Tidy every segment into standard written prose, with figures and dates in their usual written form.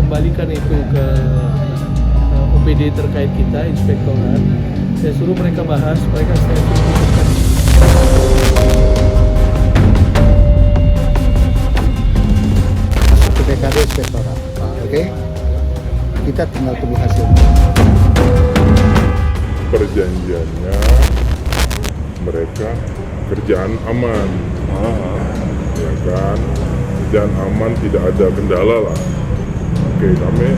kembalikan itu ke OPD terkait kita, inspektorat. Saya suruh mereka bahas, mereka saya tunjukkan. PKD inspektorat, oke? Kita tinggal tunggu hasil. Perjanjiannya mereka kerjaan aman, ya kan? Kerjaan aman, tidak ada kendala lah. Oke, kami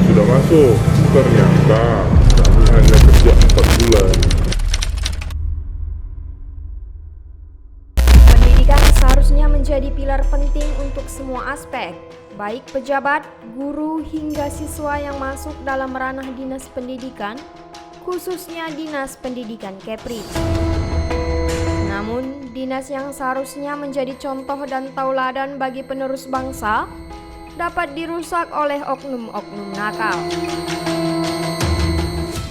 sudah masuk, ternyata kami hanya kerja 4 bulan. Pendidikan seharusnya menjadi pilar penting untuk semua aspek, baik pejabat, guru, hingga siswa yang masuk dalam ranah dinas pendidikan, khususnya Dinas Pendidikan Kepri. Namun, dinas yang seharusnya menjadi contoh dan tauladan bagi penerus bangsa dapat dirusak oleh oknum-oknum nakal.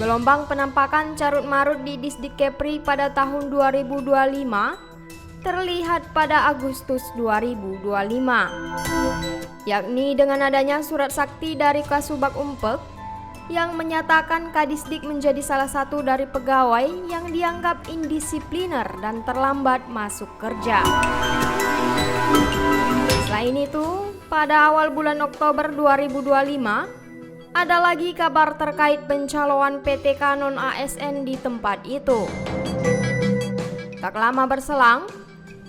Gelombang penampakan carut-marut di Disdik Kepri pada tahun 2025 terlihat pada Agustus 2025, yakni dengan adanya surat sakti dari Kasubag Umpek yang menyatakan Kadisdik menjadi salah satu dari pegawai yang dianggap indisipliner dan terlambat masuk kerja. Selain itu, pada awal bulan Oktober 2025, ada lagi kabar terkait pencalonan PT Kanon ASN di tempat itu. Tak lama berselang,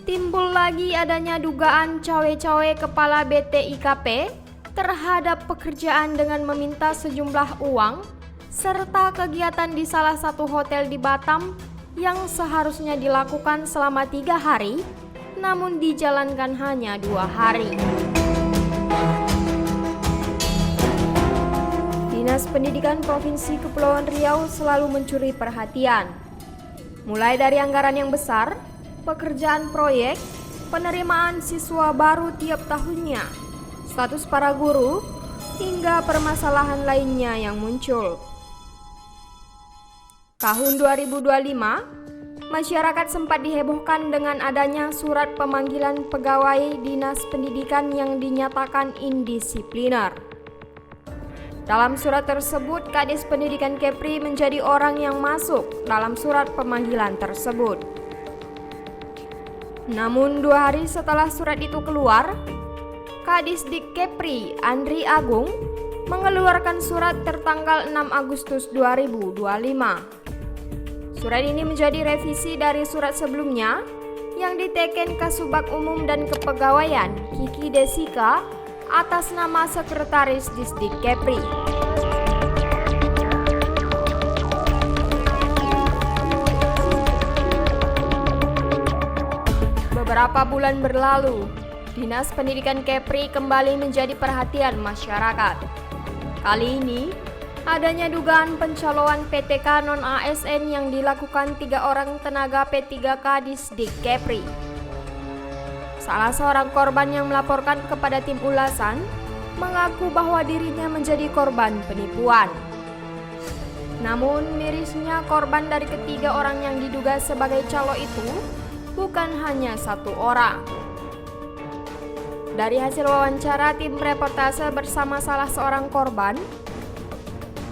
timbul lagi adanya dugaan cawe-cawe kepala BTIKP terhadap pekerjaan dengan meminta sejumlah uang serta kegiatan di salah satu hotel di Batam yang seharusnya dilakukan selama 3 hari namun dijalankan hanya 2 hari. Dinas Pendidikan Provinsi Kepulauan Riau selalu mencuri perhatian, mulai dari anggaran yang besar, pekerjaan proyek, penerimaan siswa baru tiap tahunnya, status para guru, hingga permasalahan lainnya yang muncul. Tahun 2025, masyarakat sempat dihebohkan dengan adanya surat pemanggilan pegawai Dinas Pendidikan yang dinyatakan indisipliner. Dalam surat tersebut, Kadis Pendidikan Kepri menjadi orang yang masuk dalam surat pemanggilan tersebut. Namun 2 hari setelah surat itu keluar, Kadisdik Kepri Andri Agung mengeluarkan surat tertanggal 6 Agustus 2025. Surat ini menjadi revisi dari surat sebelumnya yang diteken Kasubag Umum dan Kepegawaian Kiki Desika atas nama Sekretaris Disdik Kepri. Beberapa bulan berlalu, Dinas Pendidikan Kepri kembali menjadi perhatian masyarakat. Kali ini, adanya dugaan pencalonan PT Kanon ASN yang dilakukan 3 orang tenaga P3K Disdik Kepri. Salah seorang korban yang melaporkan kepada tim ulasan mengaku bahwa dirinya menjadi korban penipuan. Namun mirisnya korban dari ketiga orang yang diduga sebagai calo itu bukan hanya 1 orang. Dari hasil wawancara tim reportase bersama salah seorang korban,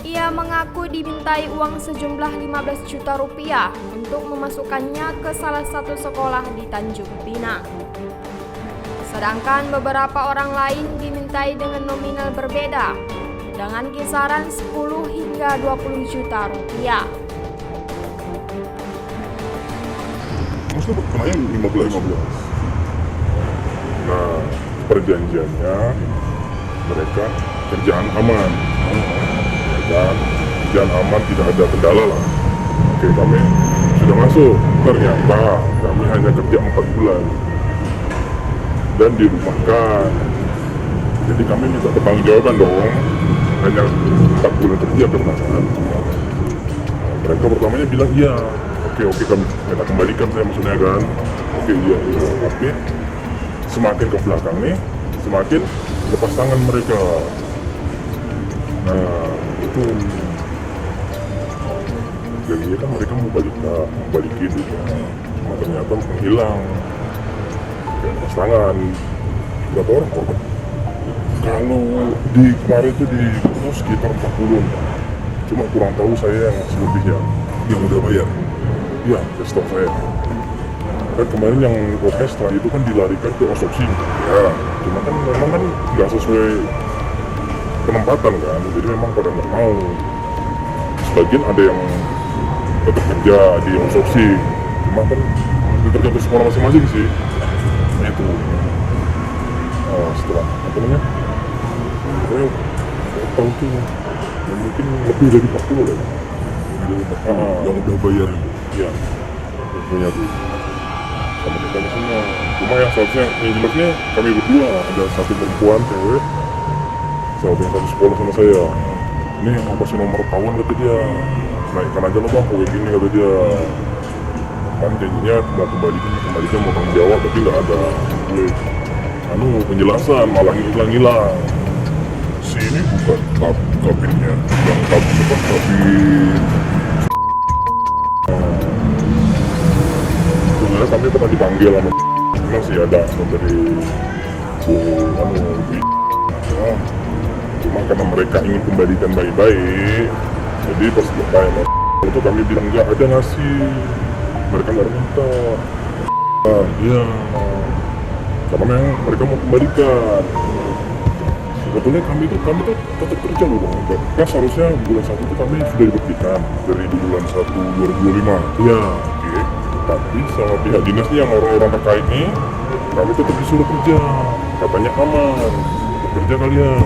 ia mengaku dimintai uang sejumlah 15 juta rupiah untuk memasukkannya ke salah satu sekolah di Tanjung Pinang. Sedangkan beberapa orang lain dimintai dengan nominal berbeda, dengan kisaran 10 hingga 20 juta rupiah. Maksudnya kemarin 15. Nah, perjanjiannya mereka kerjaan aman, ya kan? Kerjaan aman, tidak ada kendala lah. Oke, kami sudah masuk, ternyata kami hanya kerja 4 bulan dan dirumahkan. Jadi kami minta pertanggungjawaban dong, hanya 4 bulan kerja kebenaran. Mereka pertamanya bilang iya, oke kami minta kembalikan, saya maksudnya kan, oke iya, tapi semakin ke belakang nih, semakin lepas tangan mereka. Nah, itu jadi kan mereka mau balikin gitu. Cuma ternyata menghilang. Kayak lepas tangan. Berapa orang korban? Kalau di kemarin itu di sekitar 40, cuma kurang tahu saya yang selebihnya yang udah bayar. Iya, stok saya. Kan kemarin yang orkestra itu kan dilarikan ke otopsi. Ya, cuma kan memang kan nggak sesuai penempatan kan, jadi memang pada nggak mau. Sebagian ada yang tetap kerja di otopsi, cuma kan tergantung sekolah masing-masing sih. Nah itu. Setelah apa namanya? Pokoknya total tuh ya mungkin lebih dari 40 lah. Yang udah bayar. Iya. Punya tuh. Sama kita semua. Cuma yang seharusnya yang jelasnya kami berdua, ada satu perempuan cewek, satu yang satu sekolah sama saya. Ini mau kasih nomor kawan kata dia, naikkan aja lo bang, kayak gini kata dia. Kan janjinya mau kembalikan mau tanggung jawab, tapi nggak ada gue penjelasan, malah hilang-hilang. Si ini bukan kabinnya, yang kabin apa kabin. Sebenarnya kami pernah dipanggil sama masih ada dari cuma karena mereka ingin kembalikan baik-baik, jadi pas bertanya itu kami bilang nggak ada ngasih, mereka nggak minta. Iya, karena memang mereka mau kembalikan. Sebetulnya kami tuh tetap kerja loh bang. Kan seharusnya bulan 1 itu kami sudah dibuktikan dari bulan 1 2025. Iya, oke. Tapi sama pihak dinas nih yang orang-orang terkait nih, kami tetap disuruh kerja. Katanya aman, tetap kerja kalian.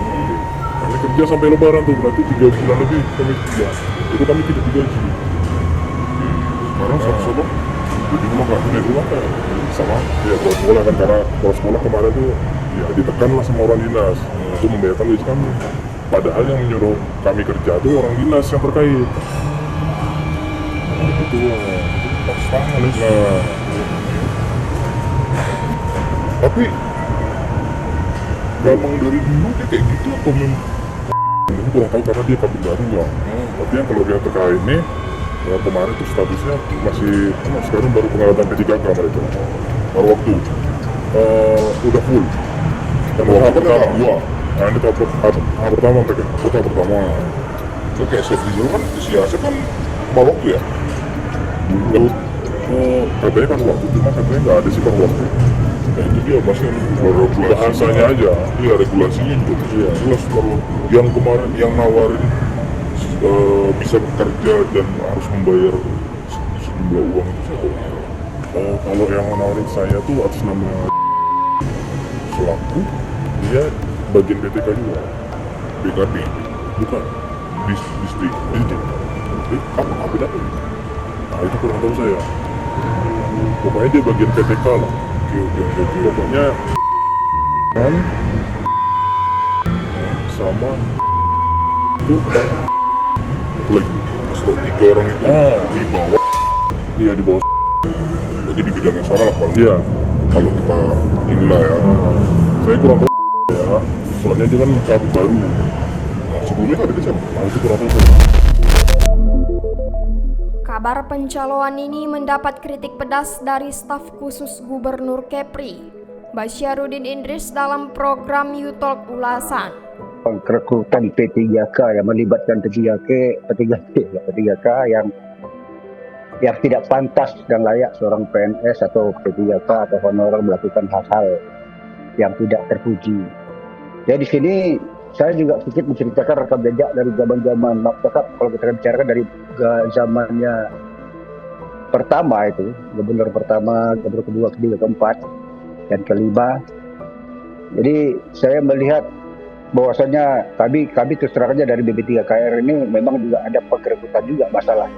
Kami kerja sampai lebaran tuh, berarti 3 bulan lebih kami kerja. Itu kami tidak digaji. Sekarang sama-sama di rumah nggak punya rumah kan, sama ya kalau sekolah kan, karena kalau sekolah kemarin tuh ya ditekan lah sama orang dinas untuk membayarkan gaji kami. Padahal yang menyuruh kami kerja tuh orang dinas yang terkait. Itu pas banget. Nah, tapi memang dari dulu dia kayak gitu atau memang ini kurang tahu karena dia kabin baru ya. Tapi yang kalau yang terkait nih ya, kemarin tuh statusnya masih sekarang baru pengalaman P3K mereka baru waktu udah full dan tahap pertama gua. Nah ini tahap pertama mereka, tahap pertama itu kayak Sofrizal kan siasa kan mau waktu ya katanya kan waktu, cuma katanya nggak ada sih per waktu. Nah itu dia masih baru bahasanya aja, iya regulasinya juga ya jelas. Kalau yang kemarin yang nawarin bisa bekerja dan harus membayar sejumlah uang itu saya kalau yang menawarin saya tuh atas nama selaku dia bagian PTK juga, BKD bukan distrik apa dapat. Nah itu kurang tahu saya, pokoknya dia bagian PTK lah. Oke. Pokoknya kan sama itu lagi stok 3 orang itu di bawah, iya di bawah, jadi di bidang yang sama lah kalau dia, kalau kita inilah ya, saya kurang tahu ya, soalnya dia kan kabin baru. Nah, sebelumnya ada di sana, nah itu kurang tahu. Kabar pencalonan ini mendapat kritik pedas dari staf khusus Gubernur Kepri, Basyarudin Idris dalam program U-Talk Ulasan. Perekrutan P3K yang melibatkan P3K yang tidak pantas dan layak seorang PNS atau P3K atau honorer melakukan hal-hal yang tidak terpuji. Jadi di sini saya juga sedikit menceritakan rekam jejak dari zaman-zaman kalau kita bicarakan dari zamannya pertama itu, gubernur pertama, gubernur kedua, ketiga, keempat, dan kelima. Jadi saya melihat bahwasanya kami terus terang aja dari BP3KR ini memang juga ada perekrutan juga masalah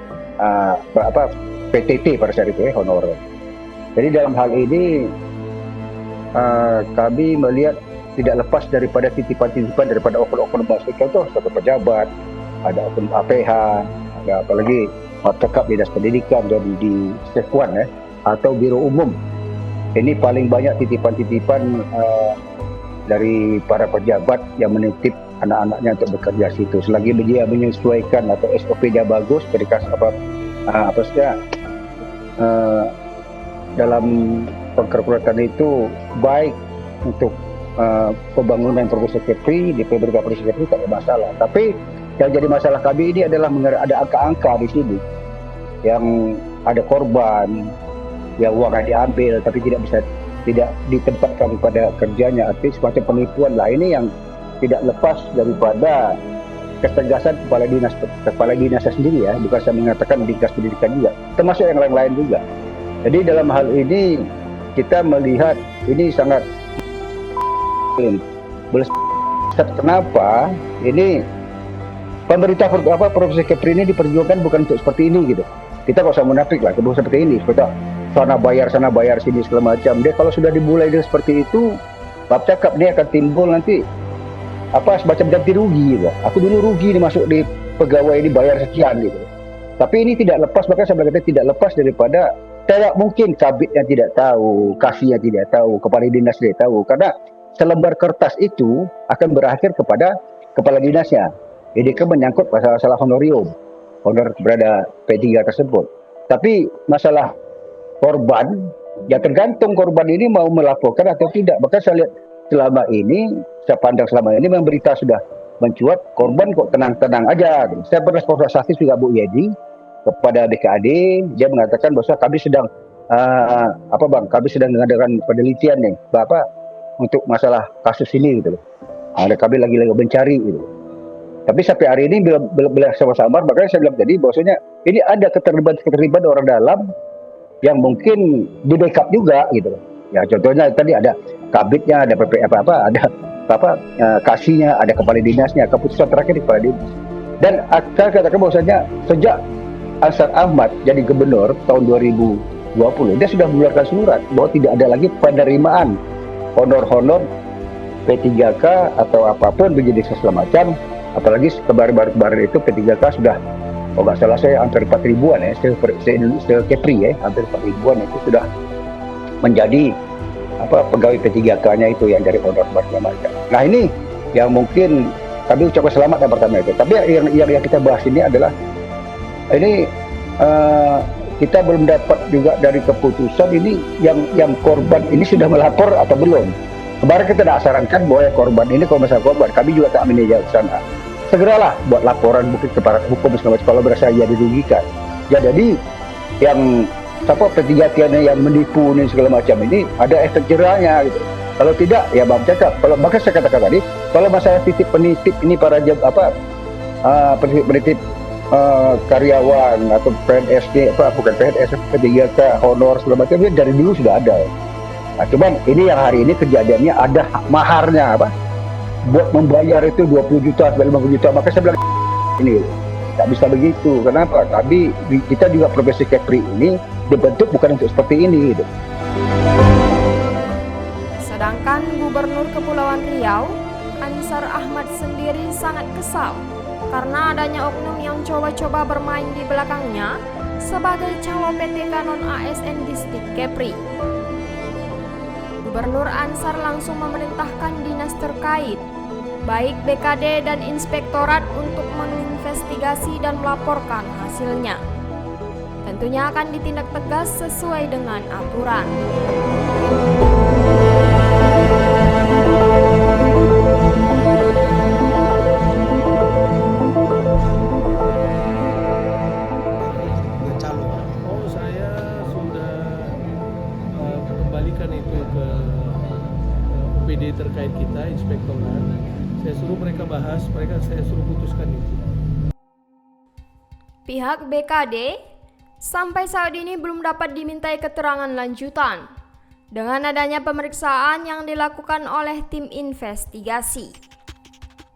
PTT pada saat itu honorer. Jadi dalam hal ini kami melihat tidak lepas daripada titipan-titipan daripada oknum-oknum bawaslu, contoh satu pejabat, ada oknum APH, ada apalagi martekap dinas pendidikan dan di Sekuan atau biro umum. Ini paling banyak titipan-titipan dari para pejabat yang menitip anak-anaknya untuk bekerja situ. Selagi dia menyesuaikan atau SOP-nya bagus, perikas dalam pengkerkutan itu baik untuk pembangunan Profesor Kepri di PBK Profesor Kepri tak ada masalah. Tapi yang jadi masalah kami ini adalah ada angka-angka di sini yang ada korban, yang uangnya diambil tapi tidak ditempatkan pada kerjanya, artinya semacam penipuan lah. Ini yang tidak lepas daripada ketegasan kepala dinasnya sendiri ya, bukan saya mengatakan dinas pendidikan juga, termasuk yang lain-lain juga. Jadi dalam hal ini kita melihat ini sangat kenapa ini pemerintah Profesor Kepri ini diperjuangkan bukan untuk seperti ini gitu. Kita nggak usah munafik lah, bukan seperti ini. Seperti sana bayar sini segala macam. Dia kalau sudah dimulai dia seperti itu, bab cakap dia akan timbul nanti semacam ganti rugi gitu. Aku dulu rugi nih masuk di pegawai ini bayar sekian gitu. Tapi ini tidak lepas, bahkan saya bilang tidak lepas daripada tidak mungkin kabitnya tidak tahu, kasihnya tidak tahu, kepala dinas tidak tahu, karena selembar kertas itu akan berakhir kepada kepala dinasnya. Jadi kan menyangkut masalah honor kepada P3 tersebut. Tapi masalah korban, ya tergantung korban ini mau melaporkan atau tidak. Bahkan saya lihat saya pandang selama ini memang berita sudah mencuat, korban kok tenang-tenang aja. Saya pernah konsultasi juga Bu Yedi kepada BKAD, dia mengatakan bahwa kami sedang kami sedang mengadakan penelitian nih, untuk masalah kasus ini gitu. Kami lagi mencari gitu. Tapi sampai hari ini bila sama-sama, makanya saya bilang tadi bahwasanya ini ada keterlibatan orang dalam yang mungkin di backup juga gitu. Ya contohnya tadi ada kabitnya, ada ada kasihnya, ada kepala dinasnya, keputusan terakhir di kepala dinas. Dan saya katakan bahwasanya sejak Ansar Ahmad jadi gubernur tahun 2020, dia sudah mengeluarkan surat bahwa tidak ada lagi penerimaan honor P3K atau apapun menjadi segala macam. Apalagi baru-baru itu P3K sudah, kalau nggak salah saya hampir 4 ribuan ya, Kepri ya, hampir 4 ribuan itu sudah menjadi pegawai P3K-nya itu yang dari honor segala macam. Nah ini yang mungkin kami ucapkan selamat yang pertama itu. Tapi yang kita bahas ini adalah ini kita belum dapat juga dari keputusan ini yang korban ini sudah melapor atau belum. Kemarin kita tidak sarankan bahwa korban ini, kalau masalah korban, kami juga tak meninjau ke sana. Segeralah buat laporan bukti kepada hukum segala macam kalau berasa ia dirugikan. Ya jadi yang P3K yang menipu ini segala macam ini ada efek jerahnya gitu. Kalau tidak ya Bang cakap. Kalau maka saya katakan tadi, kalau masalah penitip ini para penitip karyawan atau PNS bukan PNS, P3K honor segala macam ini dari dulu sudah ada. Nah, cuman ini yang hari ini kejadiannya ada maharnya buat membayar itu 20 juta, 50 juta. Maka saya bilang ini tak bisa begitu. Kenapa? Kita juga Profesor Kepri ini dibentuk bukan untuk seperti ini gitu. Sedangkan Gubernur Kepulauan Riau, Ansar Ahmad sendiri sangat kesal karena adanya oknum yang coba-coba bermain di belakangnya sebagai calon PTK non-ASN Distrik Kepri. Gubernur Ansar langsung memerintahkan dinas terkait, baik BKD dan Inspektorat untuk menginvestigasi dan melaporkan hasilnya. Tentunya akan ditindak tegas sesuai dengan aturan. Saya sudah kembalikan itu ke UPD terkait kita, Inspektorat. Saya suruh mereka bahas, saya suruh putuskan itu. Pihak BKD sampai saat ini belum dapat dimintai keterangan lanjutan dengan adanya pemeriksaan yang dilakukan oleh tim investigasi.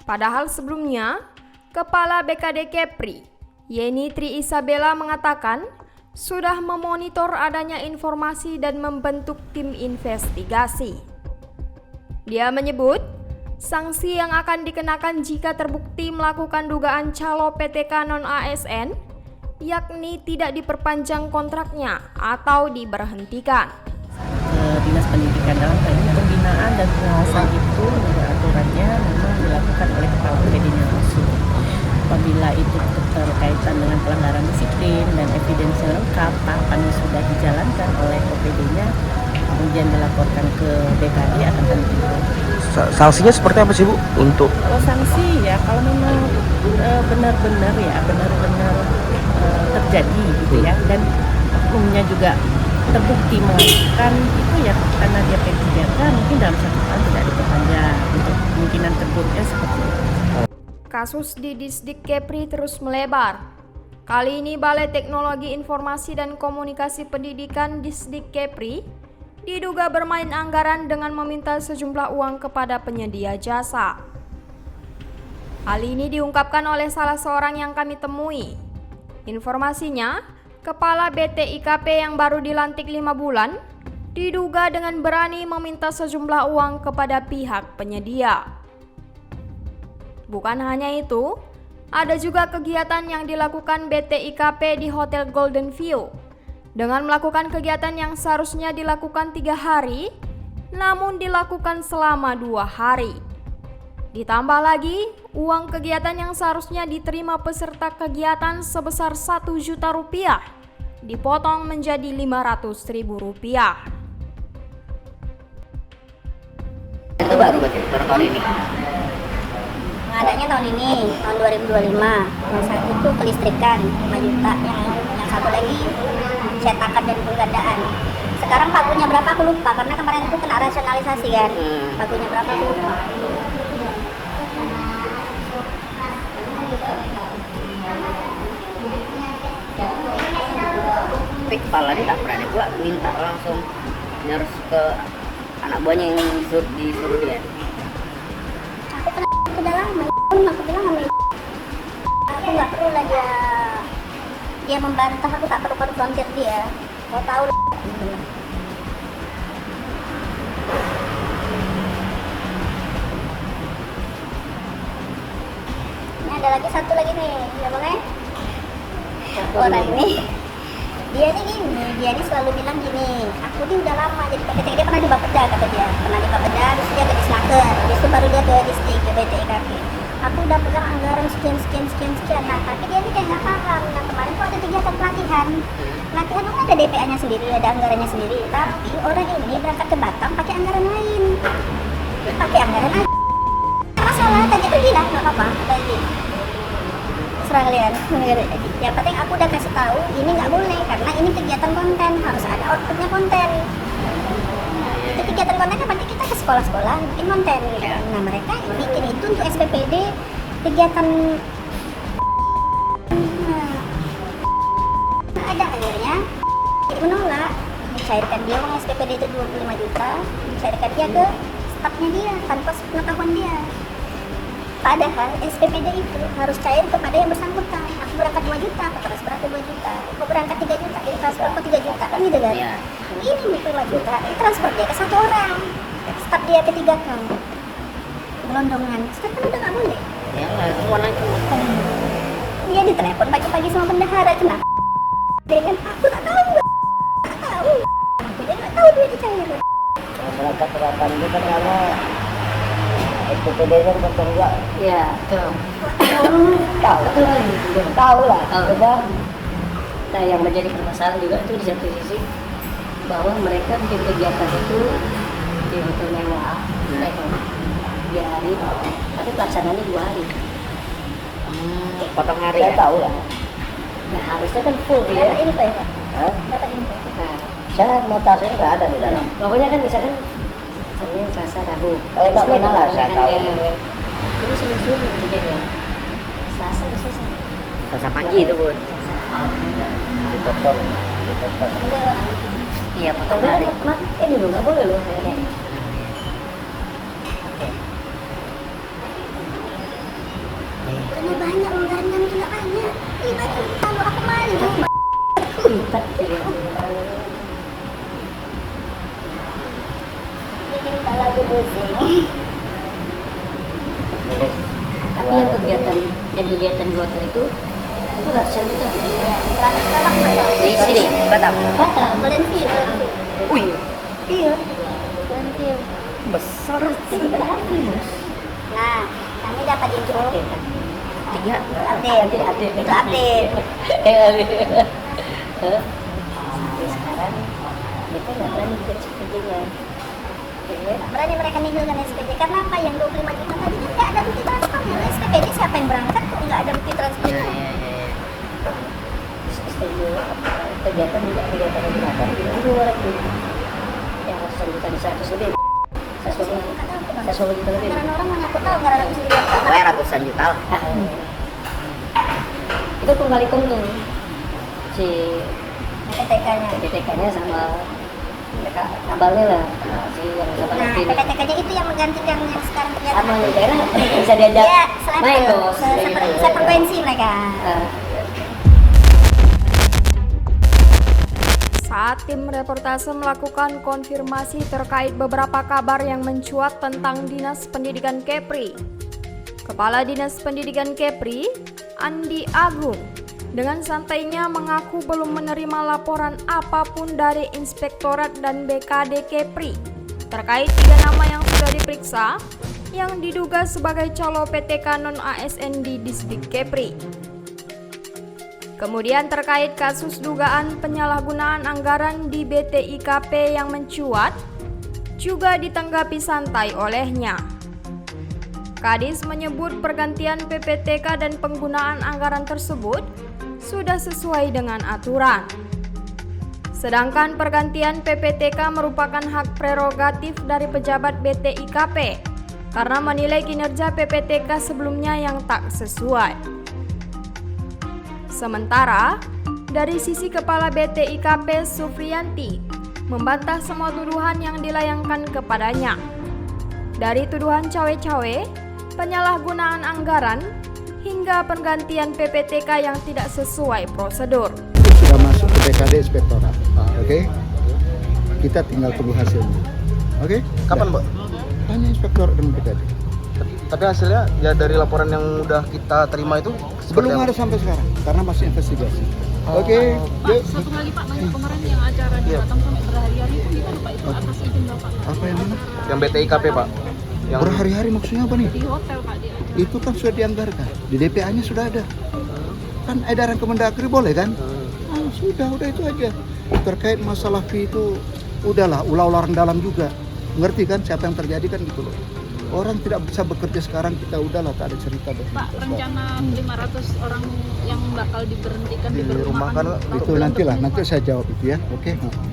Padahal sebelumnya, Kepala BKD Kepri, Yeni Tri Isabella mengatakan sudah memonitor adanya informasi dan membentuk tim investigasi. Dia menyebut sanksi yang akan dikenakan jika terbukti melakukan dugaan calo PTK non-ASN, yakni tidak diperpanjang kontraknya atau diberhentikan. Dinas Pendidikan dalam hal ini pembinaan dan pengawasan itu aturannya memang dilakukan oleh kepala BPD-nya langsung. Apabila itu berkaitan dengan pelanggaran disiplin dan evidensi lengkap, tahapannya sudah dijalankan oleh OPD-nya, kemudian dilaporkan ke BKD akan kami tindak. Sanksinya seperti apa sih Bu untuk Kalau sanksi ya kalau memang benar-benar terjadi gitu ya, dan oknumnya juga terbukti melakukan itu ya, karena dia P3K mungkin dalam 1 tahun tidak diperpanjang, untuk kemungkinan terburuknya seperti itu. Kasus di Disdik Kepri terus melebar. Kali ini Balai Teknologi Informasi dan Komunikasi Pendidikan Disdik Kepri diduga bermain anggaran dengan meminta sejumlah uang kepada penyedia jasa. Hal ini diungkapkan oleh salah seorang yang kami temui. Informasinya, Kepala BTIKP yang baru dilantik 5 bulan diduga dengan berani meminta sejumlah uang kepada pihak penyedia. Bukan hanya itu, ada juga kegiatan yang dilakukan BTIKP di Hotel Golden View dengan melakukan kegiatan yang seharusnya dilakukan 3 hari, namun dilakukan selama 2 hari. Ditambah lagi, uang kegiatan yang seharusnya diterima peserta kegiatan sebesar 1 juta rupiah dipotong menjadi 500.000 rupiah. Itu baru tahun ini. Adanya tahun ini, tahun 2025. Yang satu itu kelistrikan 5 juta, yang satu lagi cetakan dan penggandaan. Sekarang pagunya berapa aku lupa, karena kemarin itu kena rasionalisasi kan. Pagunya berapa aku lupa. Tapi kepalanya tak berani pula minta langsung, harus ke anak buahnya yang disuruh dia. Aku pernah udah lama, aku bilang sama aku nggak perlu lah dia membantah, aku tak perlu konfrontir dia. Kau tahu lah. Ini ada lagi satu lagi nih, ya bang ya? Orang ini dia ini selalu bilang gini, aku ini udah lama jadi PPT, dia pernah di Bapeda kata dia, terus dia ke Disnaker, habis itu baru dia ke Disdik, ke BTIKP. Aku udah pegang anggaran sekian, nah tapi dia ini kayak nggak paham. Nah kemarin tuh ada kegiatan pelatihan itu ada DPA-nya sendiri, ada anggarannya sendiri, tapi orang ini berangkat ke Batam pakai anggaran lain, masalah tadi tuh bilang nggak apa-apa tadi. Serah kalian. Yang penting aku udah kasih tahu ini nggak boleh karena ini kegiatan konten, harus ada outputnya konten. Itu kegiatan konten kan berarti kita ke sekolah-sekolah bikin konten. Nah mereka bikin itu untuk SPPD kegiatan. Nah, ada akhirnya menolak, dicairkan dia uang SPPD itu 25 juta, dicairkan dia ke stafnya dia tanpa pengetahuan dia. Padahal SPPD itu harus cair kepada yang bersangkutan. Aku berangkat 2 juta, aku transfer aku 2 juta. Aku berangkat 3 juta, dia transfer aku 3 juta. Kan gitu kan? Ya. Ini 5 juta, ini transfer dia ke 1 orang. Staf dia ke 3 kan. Gelondongan. Sekarang udah nggak boleh. Ya lah, semua nanti. Dia ditelepon pagi-pagi sama bendahara. Kenapa? Dia kan, aku tak tahu. Dia nggak tahu dia dicair. Berangkat berapa itu kan karena SPPD kan betul enggak? Iya, betul. Tahu lah. Nah, yang menjadi permasalahan juga itu di satu sisi bahwa mereka bikin kegiatan itu di hotel mewah, di hari, tapi pelaksanaannya 2 hari. Potong hari ya? Tahu lah. Nah, harusnya kan full dia. Dapat info ya Pak? Dapat info. Nah, saya notasnya nggak ada di dalam. Pokoknya kan misalkan Senin, Selasa, Rabu. Tak kenal lah, saya tahu. Ini Senin kejadian. Selasa udah selesai. Selasa pagi itu Bun. Dipotong. Iya, potong hari. Ini loh, nggak boleh loh. Karena banyak anggarannya juga banyak. Ini kalau aku malu. Kuntat ya. Bikin kepala gue pusing. Tapi yang kegiatan di hotel itu ratusan juta. Di sini, Batam. Golden View. Wih, Iya. Golden View. besar sih. Nah, kami dapat info. 3 Update. Itu update. Sampai sekarang mereka nggak berani kerjanya. Berani mereka nihilkan SPP karena apa? Yang 25 juta tadi kan nggak ada bukti transfernya. SPP ini siapa yang berangkat kok nggak ada bukti transfernya? Setuju. Kegiatan juga kegiatan regulator di luar itu yang 100 juta di 100 lebih. 100 juta lebih. Karena orang mengaku tahu nggak ada juta. Ratusan juta. Itu kembali untung si PPTK-nya sama mereka abalnya lah si yang Nah, PPTK-nya itu yang menggantikan yang sekarang kelihatan. sama nih karena bisa diajak Iya, main bos. sefrekuensi mereka. Saat tim reportase melakukan konfirmasi terkait beberapa kabar yang mencuat tentang Dinas Pendidikan Kepri, Kepala Dinas Pendidikan Kepri, Andi Agung, dengan santainya mengaku belum menerima laporan apapun dari Inspektorat dan BKD Kepri terkait 3 nama yang sudah diperiksa yang diduga sebagai calo PTK non-ASN di Distrik Kepri. Kemudian terkait kasus dugaan penyalahgunaan anggaran di BTIKP yang mencuat, juga ditanggapi santai olehnya. Kadis menyebut pergantian PPTK dan penggunaan anggaran tersebut sudah sesuai dengan aturan. Sedangkan pergantian PPTK merupakan hak prerogatif dari pejabat BTIKP karena menilai kinerja PPTK sebelumnya yang tak sesuai. Sementara, dari sisi Kepala BTIKP Sufrianti membantah semua tuduhan yang dilayangkan kepadanya. Dari tuduhan cawe-cawe, penyalahgunaan anggaran, hingga pergantian PPTK yang tidak sesuai prosedur. Sudah masuk ke BKD Inspektorat. Oke? Kita tinggal tunggu hasilnya. Oke? Kapan, Mbak? Tanya Inspektorat dan BKD. Tapi hasilnya ya dari laporan yang udah kita terima itu Belum ada sampai sekarang karena masih investigasi. Oke, yuk. Satu lagi Pak, banyak kemarin yang acara di Batam sampai berhari-hari itu gimana Pak? Itu atas izin Bapak? Apa yang mana? yang BTIKP, Pak. Yang Berhari-hari maksudnya apa nih? Di hotel Pak dia. Itu kan sudah dianggarkan. Di DPA-nya sudah ada. Kan edaran Kemendagri boleh kan? Sudah itu aja. Terkait masalah fee itu udahlah ular-ular dalam juga. Ngerti kan siapa yang terjadi kan gitu loh. Orang tidak bisa bekerja sekarang, kita udahlah tak ada cerita deh. Pak, rencana 500 orang yang bakal diberhentikan di dirumahkan itu nanti saya jawab itu ya.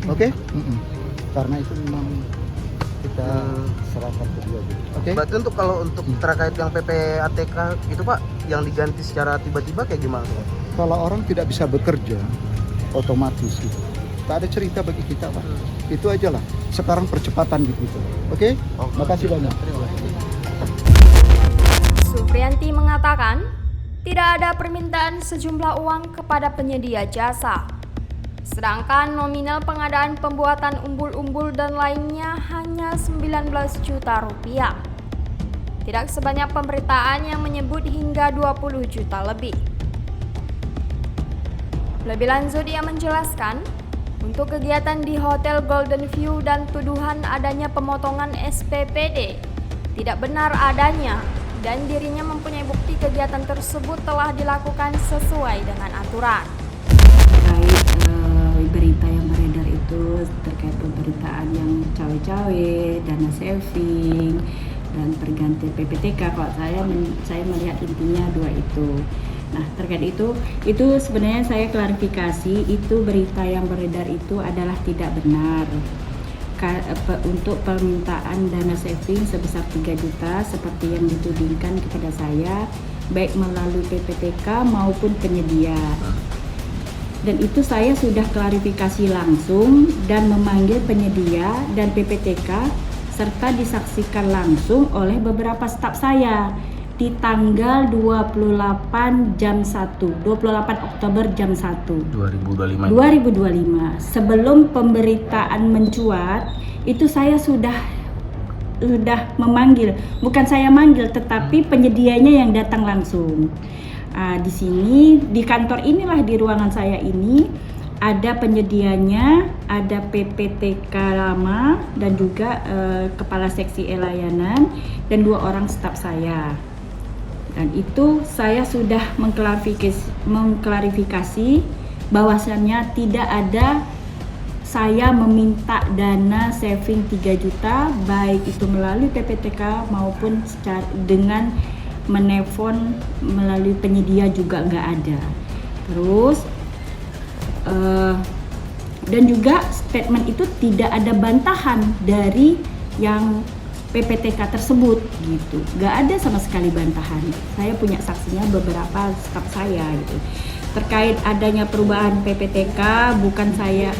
Oke. Karena itu memang kita serahkan ke dia. Oke. Berarti kalau untuk terkait yang PPATK itu Pak, yang diganti secara tiba-tiba kayak gimana Pak? Kalau orang tidak bisa bekerja, otomatis gitu. Tak ada cerita bagi kita Pak. Itu aja lah. Sekarang percepatan gitu. Oke? Makasih banyak. Sufrianti mengatakan, tidak ada permintaan sejumlah uang kepada penyedia jasa. Sedangkan nominal pengadaan pembuatan umbul-umbul dan lainnya hanya 19 juta rupiah. Tidak sebanyak pemberitaan yang menyebut hingga 20 juta lebih. Lebih lanjut ia menjelaskan, untuk kegiatan di Hotel Golden View dan tuduhan adanya pemotongan SPPD tidak benar adanya dan dirinya mempunyai bukti kegiatan tersebut telah dilakukan sesuai dengan aturan. Terkait berita yang beredar itu terkait pemberitaan yang cawe-cawe, dana saving dan pergantian PPTK, kalau saya melihat intinya dua itu. Nah, terkait itu sebenarnya saya klarifikasi, itu berita yang beredar itu adalah tidak benar. Untuk permintaan dana saving sebesar 3 juta seperti yang ditudingkan kepada saya, baik melalui PPTK maupun penyedia. Dan itu saya sudah klarifikasi langsung dan memanggil penyedia dan PPTK serta disaksikan langsung oleh beberapa staf saya di tanggal 28 Oktober jam 1 2025. Sebelum pemberitaan mencuat itu saya sudah memanggil, bukan saya manggil tetapi penyedianya yang datang langsung. Di sini di kantor inilah, di ruangan saya ini ada penyedianya, ada PPTK lama dan juga kepala seksi layanan dan 2 orang staf saya. Dan itu saya sudah mengklarifikasi bahwasannya tidak ada saya meminta dana saving 3 juta, baik itu melalui PPTK maupun dengan menelpon melalui penyedia juga nggak ada. Terus dan juga statement itu tidak ada bantahan dari yang PPTK tersebut gitu, nggak ada sama sekali bantahan. Saya punya saksinya beberapa staf saya gitu. Terkait adanya perubahan PPTK, bukan saya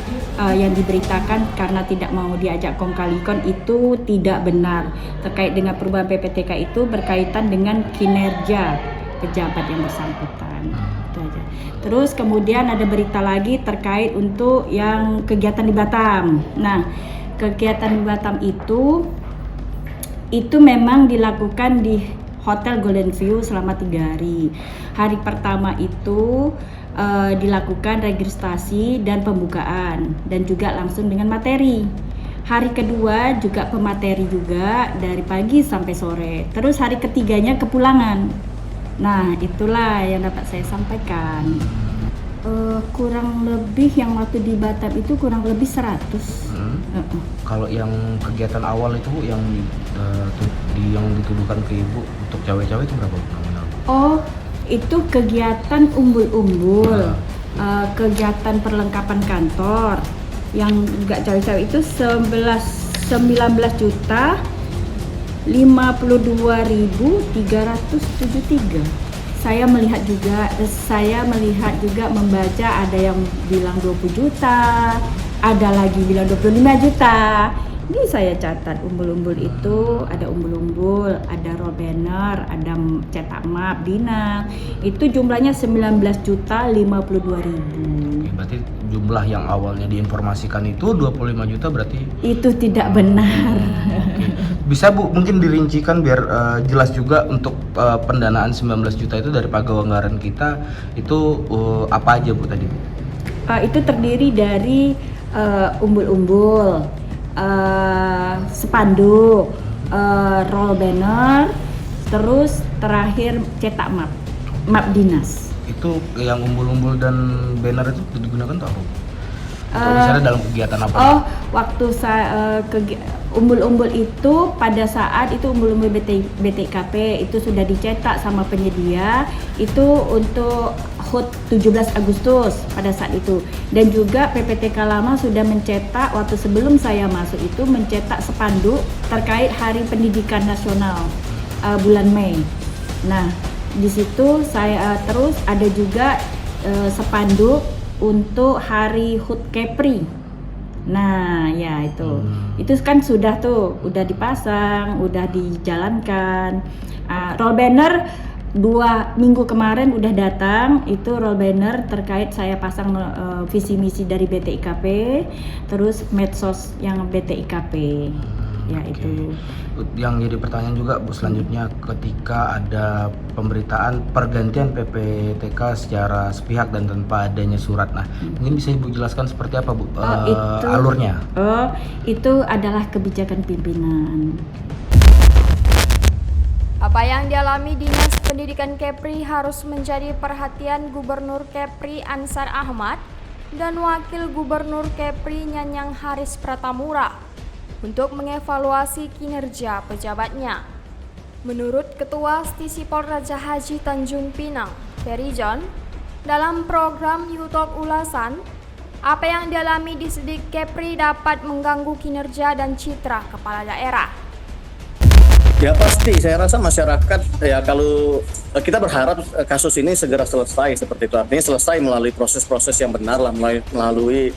yang diberitakan karena tidak mau diajak kong kali kon, itu tidak benar. Terkait dengan perubahan PPTK itu berkaitan dengan kinerja pejabat yang bersangkutan. Itu aja. Terus kemudian ada berita lagi terkait untuk yang kegiatan di Batam. Nah, kegiatan di Batam itu memang dilakukan di Hotel Golden View selama 3 hari. Hari pertama itu dilakukan registrasi dan pembukaan dan juga langsung dengan materi. Hari kedua juga pemateri juga dari pagi sampai sore. Terus hari ketiganya kepulangan. Nah, itulah yang dapat saya sampaikan. Kurang lebih yang waktu di Batam itu kurang lebih 100. Kalau yang kegiatan awal itu yang yang dituduhkan ke ibu untuk cawe-cawe itu berapa nominal? Oh, itu kegiatan umbul-umbul, kegiatan perlengkapan kantor yang enggak cawe-cawe itu 19 juta 52.373. Saya melihat juga membaca ada yang bilang 20 juta, ada lagi bilang 25 juta. Ini saya catat umbul-umbul itu, ada umbul-umbul, ada roll banner, ada cetak map dinas. Itu jumlahnya 19.052.000. Berarti jumlah yang awalnya diinformasikan itu 25 juta berarti? Itu tidak benar. Bisa Bu, mungkin dirincikan biar jelas juga untuk pendanaan 19 juta itu dari pegawai anggaran kita itu apa aja Bu tadi? Itu terdiri dari umbul-umbul, spanduk, roll banner, terus terakhir cetak map dinas. Itu yang umbul-umbul dan banner itu digunakan untuk apa? Misalnya dalam kegiatan apa? Waktu saya umbul-umbul itu pada saat itu umbul-umbul BTKP itu sudah dicetak sama penyedia itu untuk HUT 17 Agustus pada saat itu, dan juga PPTK lama sudah mencetak waktu sebelum saya masuk itu mencetak spanduk terkait Hari Pendidikan Nasional bulan Mei. Nah, di situ saya terus ada juga spanduk untuk Hari HUT Kepri. Nah, ya itu kan sudah udah dipasang, udah dijalankan. Roll banner 2 minggu kemarin udah datang, itu roll banner terkait saya pasang visi misi dari BTIKP, terus medsos yang BTIKP. Ya itu. Yang jadi pertanyaan juga Bu selanjutnya, ketika ada pemberitaan pergantian PPTK secara sepihak dan tanpa adanya surat, nah mungkin bisa Ibu jelaskan seperti apa Bu alurnya? Itu adalah kebijakan pimpinan. Apa yang dialami Dinas Pendidikan Kepri harus menjadi perhatian Gubernur Kepri Ansar Ahmad dan Wakil Gubernur Kepri Nyanyang Haris Pratamura untuk mengevaluasi kinerja pejabatnya. Menurut Ketua Stisipol Raja Haji Tanjung Pinang, Ferry John, dalam program YouTube Ulasan, apa yang dialami di Sedik Kepri dapat mengganggu kinerja dan citra kepala daerah. Ya pasti, saya rasa masyarakat ya kalau kita berharap kasus ini segera selesai seperti itu, artinya selesai melalui proses-proses yang benar lah, melalui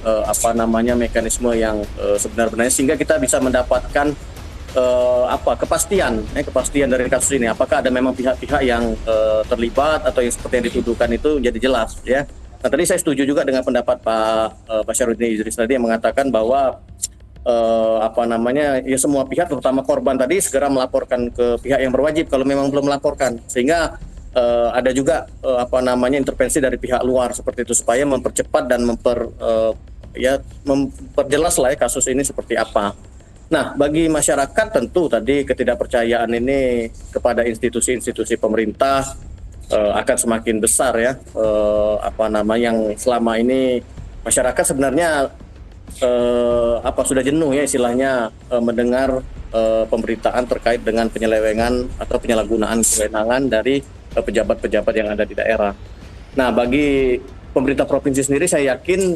mekanisme yang sebenar-benarnya, sehingga kita bisa mendapatkan kepastian dari kasus ini. Apakah ada memang pihak-pihak yang terlibat atau yang seperti yang dituduhkan itu jadi jelas ya. Nah, tadi saya setuju juga dengan pendapat Pak Syarudin Idris tadi yang mengatakan bahwa ya semua pihak terutama korban tadi segera melaporkan ke pihak yang berwajib kalau memang belum melaporkan, sehingga ada juga intervensi dari pihak luar seperti itu supaya mempercepat dan memperjelas lah ya kasus ini seperti apa. Nah, bagi masyarakat tentu tadi ketidakpercayaan ini kepada institusi-institusi pemerintah akan semakin besar ya, yang selama ini masyarakat sebenarnya sudah jenuh ya istilahnya mendengar pemberitaan terkait dengan penyelewengan atau penyalahgunaan kewenangan dari pejabat-pejabat yang ada di daerah. Nah, bagi pemerintah provinsi sendiri saya yakin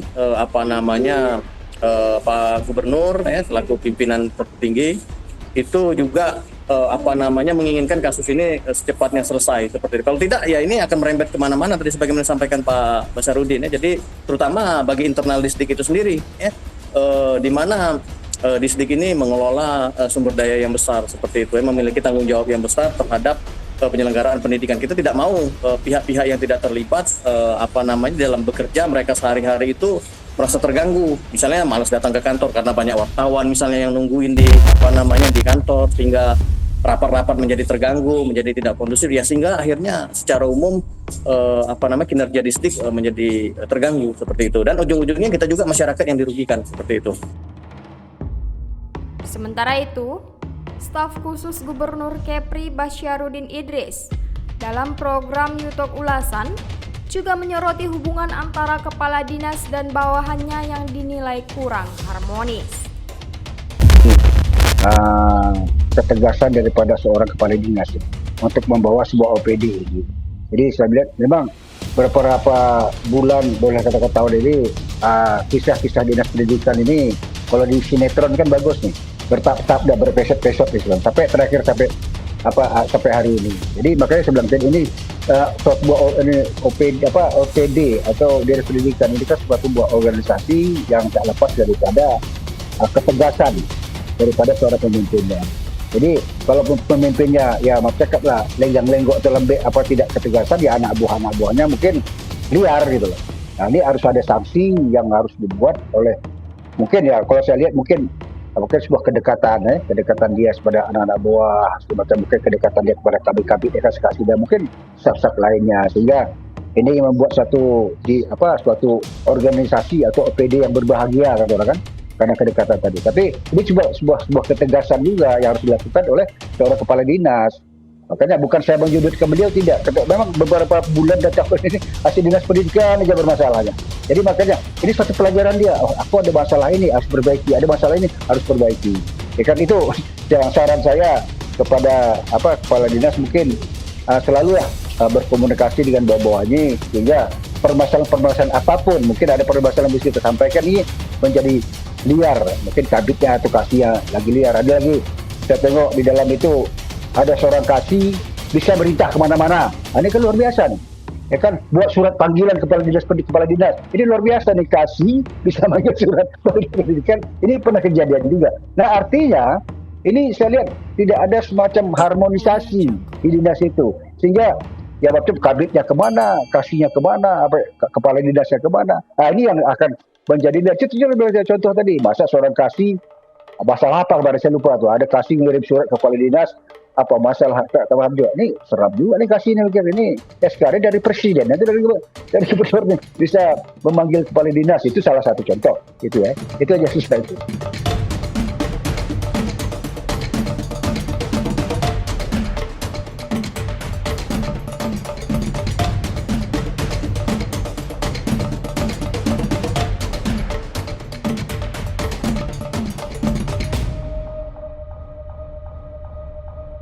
Pak Gubernur ya selaku pimpinan tertinggi itu juga menginginkan kasus ini secepatnya selesai seperti itu. Kalau tidak ya ini akan merembet kemana-mana tadi sebagaimana disampaikan Pak Basarudin ya. Jadi terutama bagi internal Disdik itu sendiri ya, di mana Disdik ini mengelola sumber daya yang besar seperti itu ya, memiliki tanggung jawab yang besar terhadap penyelenggaraan pendidikan. Kita tidak mau pihak-pihak yang tidak terlibat dalam bekerja mereka sehari-hari itu merasa terganggu. Misalnya malas datang ke kantor karena banyak wartawan misalnya yang nungguin di kantor sehingga rapat-rapat menjadi terganggu, menjadi tidak kondusif ya, sehingga akhirnya secara umum kinerja Disdik menjadi terganggu seperti itu. Dan ujung-ujungnya kita juga masyarakat yang dirugikan seperti itu. Sementara itu, staf khusus Gubernur Kepri Basyarudin Idris dalam program Yutok Ulasan juga menyoroti hubungan antara kepala dinas dan bawahannya yang dinilai kurang harmonis. Ketegasan daripada seorang kepala dinas untuk membawa sebuah OPD. Jadi saya lihat memang beberapa bulan boleh kata-kata tahun ini kisah-kisah dinas pendidikan ini kalau di sinetron kan bagus nih, bertahap-tahap dan berpesot-pesot Islam sampai terakhir sampai hari ini. Jadi makanya saya bilang ini sebuah OPD atau dinas pendidikan ini kan sebuah organisasi yang tak lepas daripada ketegasan daripada seorang pemimpinnya. Jadi kalau pemimpinnya ya cakaplah lenggang-lenggok atau lembek tidak ketegasan ya anak buahnya mungkin liar gitu loh. Nah ini harus ada sanksi yang harus dibuat oleh mungkin ya kalau saya lihat mungkin sebuah kedekatan dia kepada anak-anak buah, semacam mungkin kedekatan dia kepada kabit-kabit dia kasih dan mungkin staf-staf lainnya sehingga ini membuat suatu organisasi atau OPD yang berbahagia kan orang kan karena kedekatan tadi. Tapi ini juga sebuah ketegasan juga yang harus dilakukan oleh seorang kepala dinas. Makanya bukan saya menjudutkan beliau, tidak. Memang beberapa bulan dan tahun ini hasil dinas pendidikan aja bermasalahnya. Jadi makanya ini satu pelajaran dia. Aku ada masalah ini harus perbaiki, ada masalah ini harus perbaiki. Ya kan itu yang saran saya kepada kepala dinas mungkin selalu berkomunikasi dengan bawah-bawahnya sehingga permasalahan apapun mungkin ada permasalahan yang bisa kita sampaikan ini menjadi liar, mungkin kabitnya atau kasihnya lagi liar. Ada lagi saya tengok di dalam itu ada seorang kasih bisa berintah kemana-mana. Ini kan luar biasa nih. Ya kan buat surat panggilan kepala dinas. Ini luar biasa nih, kasih bisa manggil surat pendidikan. Ini pernah kejadian juga. Nah artinya ini saya lihat tidak ada semacam harmonisasi di dinas itu sehingga ya waktu kabitnya kemana, kasihnya kemana, kepala dinasnya kemana. Nah ini yang akan menjadi contoh tadi masa seorang kasih masalah apa kemarin saya lupa tuh ada kasih ngirim surat kepala dinas masalah tambahan juga ini serap juga nih kasihnya ini SK dari presiden nanti dari gubernur bisa memanggil kepala dinas itu salah satu contoh itu ya itu aja sih itu.